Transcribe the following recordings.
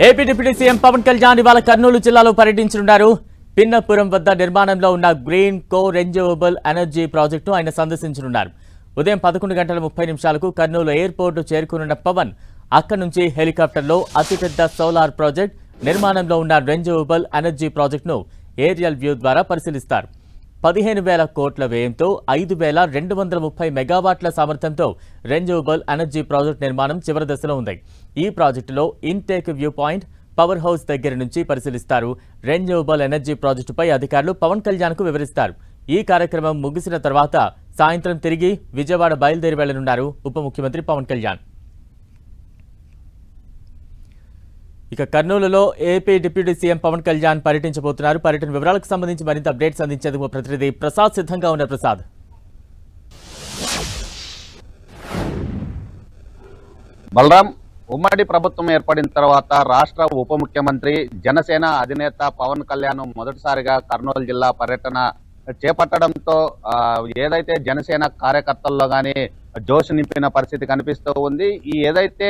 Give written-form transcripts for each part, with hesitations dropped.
AP deputy CM Pawan Kalyan ఇవాళ కర్నూలు జిల్లాలో పర్యటించనున్నారు. పిన్నపురం వద్ద నిర్మాణంలో ఉన్న గ్రీన్ కో రెన్యూవబుల్ ఎనర్జీ ప్రాజెక్టును ఆయన సందర్శించనున్నారు. ఉదయం 11:30 కర్నూలు ఎయిర్పోర్టు చేరుకున్న పవన్ అక్కడి నుంచి హెలికాప్టర్లో అతిపెద్ద సోలార్ ప్రాజెక్ట్ నిర్మాణంలో ఉన్న రెన్యూవబుల్ ఎనర్జీ ప్రాజెక్టును ఏరియల్ వ్యూ ద్వారా పరిశీలిస్తారు. 15,000 కోట్ల వ్యయంతో 5,230 మెగావాట్ల సామర్థ్యంతో రెన్యూవబుల్ ఎనర్జీ ప్రాజెక్టు నిర్మాణం చివరి దశలో ఉంది. ఈ ప్రాజెక్టులో intake view point, power house దగ్గర నుంచి పరిశీలిస్తారు. రెన్యూవబుల్ ఎనర్జీ ప్రాజెక్టుపై అధికారులు పవన్ కళ్యాణ్కు వివరిస్తారు. ఈ కార్యక్రమం ముగిసిన తర్వాత సాయంత్రం తిరిగి విజయవాడ బయలుదేరి వెళ్లనున్నారు ఉప ముఖ్యమంత్రి పవన్ కళ్యాణ్. ఇక కర్నూలులో AP deputy CM Pawan Kalyan పర్యటించబోతున్నారు. పర్యటన వివరాలకు సంబంధించి మరింత అప్డేట్స్ అందించేందుకు ప్రతినిధి ప్రసాద్ సిద్ధంగా ఉన్నారు. ప్రసాద్, బలరాం, ఉమ్మడి ప్రభుత్వం ఏర్పడిన తర్వాత రాష్ట్ర ఉప ముఖ్యమంత్రి జనసేన అధినేత పవన్ కళ్యాణ్ మొదటిసారిగా కర్నూలు జిల్లా పర్యటన చేపట్టడంతో ఏదైతే జనసేన కార్యకర్తల్లో గానీ జోష్ నింపిన పరిస్థితి కనిపిస్తూ ఉంది. ఈ ఏదైతే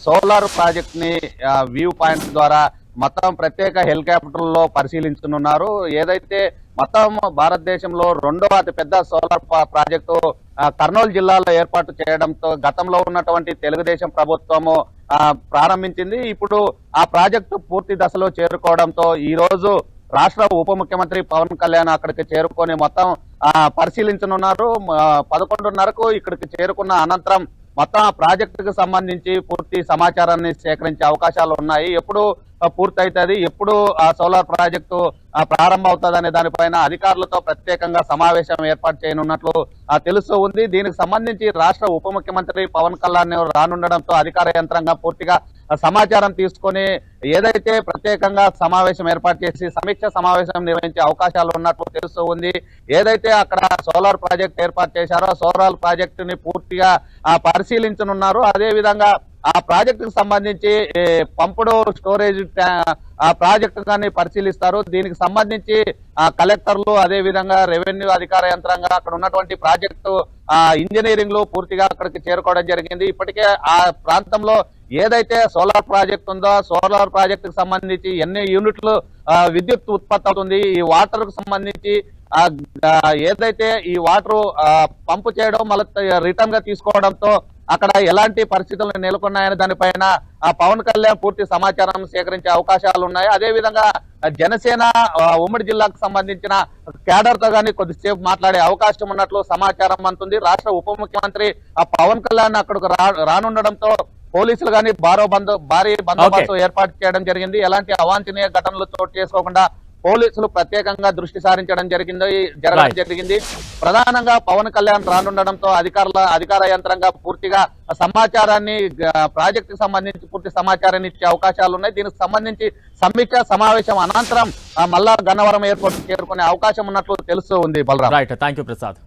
సోలార్ ప్రాజెక్ట్ ని వ్యూ పాయింట్ ద్వారా మొత్తం ప్రత్యేక హెలికాప్టర్లో పరిశీలించనున్నారు. ఏదైతే మొత్తం భారతదేశంలో రెండవ అతిపెద్ద సోలార్ ప్రాజెక్టు కర్నూలు జిల్లాలో ఏర్పాటు చేయడంతో గతంలో ఉన్నటువంటి తెలుగుదేశం ప్రభుత్వము ప్రారంభించింది. ఇప్పుడు ఆ ప్రాజెక్టు పూర్తి దశలో చేరుకోవడంతో ఈ రోజు రాష్ట్ర ఉప ముఖ్యమంత్రి పవన్ కళ్యాణ్ అక్కడికి చేరుకొని మొత్తం పరిశీలించనున్నారు. 11:30కు ఇక్కడికి చేరుకున్న అనంతరం మొత్తం ఆ ప్రాజెక్టుకు సంబంధించి పూర్తి సమాచారాన్ని సేకరించే అవకాశాలు ఉన్నాయి. ఎప్పుడు పూర్తవుతుంది, ఎప్పుడు ఆ సోలార్ ప్రాజెక్టు ప్రారంభం అవుతుంది అనే దానిపైన అధికారులతో ప్రత్యేకంగా సమావేశం ఏర్పాటు చేయనున్నట్లు తెలుస్తూ ఉంది. దీనికి సంబంధించి రాష్ట్ర ఉప ముఖ్యమంత్రి పవన్ కళ్యాణ్ రానుండడంతో అధికార యంత్రాంగం పూర్తిగా సమాచారం తీసుకొని ఏదైతే ప్రత్యేకంగా సమావేశం ఏర్పాటు చేసి సమీక్ష సమావేశం నిర్వహించే అవకాశాలు ఉన్నట్లు తెలుస్తూ ఉంది. ఏదైతే అక్కడ సోలార్ ప్రాజెక్ట్ ఏర్పాటు చేశారో సోలార్ ప్రాజెక్టుని పూర్తిగా పరిశీలించనున్నారు. అదేవిధంగా ఆ ప్రాజెక్టుకు సంబంధించి పంపుడు స్టోరేజ్ ఆ ప్రాజెక్టు కానీ పరిశీలిస్తారు. దీనికి సంబంధించి కలెక్టర్లు అదే విధంగా రెవెన్యూ అధికార యంత్రాంగం అక్కడ ఉన్నటువంటి ప్రాజెక్టు ఇంజనీరింగ్ పూర్తిగా అక్కడికి చేరుకోవడం జరిగింది. ఇప్పటికే ఆ ప్రాంతంలో ఏదైతే సోలార్ ప్రాజెక్ట్ ఉందో సోలార్ ప్రాజెక్టుకు సంబంధించి ఎన్ని యూనిట్లు విద్యుత్ ఉత్పత్తి అవుతుంది, ఈ వాటర్ కు సంబంధించి ఏదైతే ఈ వాటర్ పంపు చేయడం మళ్ళీ రిటర్న్ గా తీసుకోవడంతో అక్కడ ఎలాంటి పరిస్థితులు నెలకొన్నాయని దానిపైన పవన్ కళ్యాణ్ పూర్తి సమాచారం సేకరించే అవకాశాలు ఉన్నాయి. అదే విధంగా జనసేన ఉమ్మడి జిల్లాకు సంబంధించిన క్యాడర్ తో గానీ కొద్దిసేపు మాట్లాడే అవకాశం ఉన్నట్లు సమాచారం అందుతుంది. రాష్ట్ర ఉప ముఖ్యమంత్రి పవన్ కళ్యాణ్ అక్కడికి రానుండడంతో పోలీసులు గానీ భారీ బందోబస్తు ఏర్పాటు చేయడం జరిగింది. ఎలాంటి అవాంఛనీయ ఘటనలు చోటు చేసుకోకుండా పోలీసులు ప్రత్యేకంగా దృష్టి సారించడం జరిగింది. ప్రధానంగా పవన్ కళ్యాణ్ రానుండడంతో అధికార యంత్రంగా పూర్తిగా సమాచారాన్ని ప్రాజెక్టు సంబంధించి పూర్తి సమాచారాన్ని ఇచ్చే అవకాశాలు ఉన్నాయి. దీనికి సంబంధించి సమీక్ష సమావేశం అనంతరం మళ్ళా గన్నవరం ఎయిర్పోర్ట్ చేరుకునే అవకాశం ఉన్నట్లు తెలుస్తూ ఉంది. బలరాం, థాంక్యూ ప్రసాద్.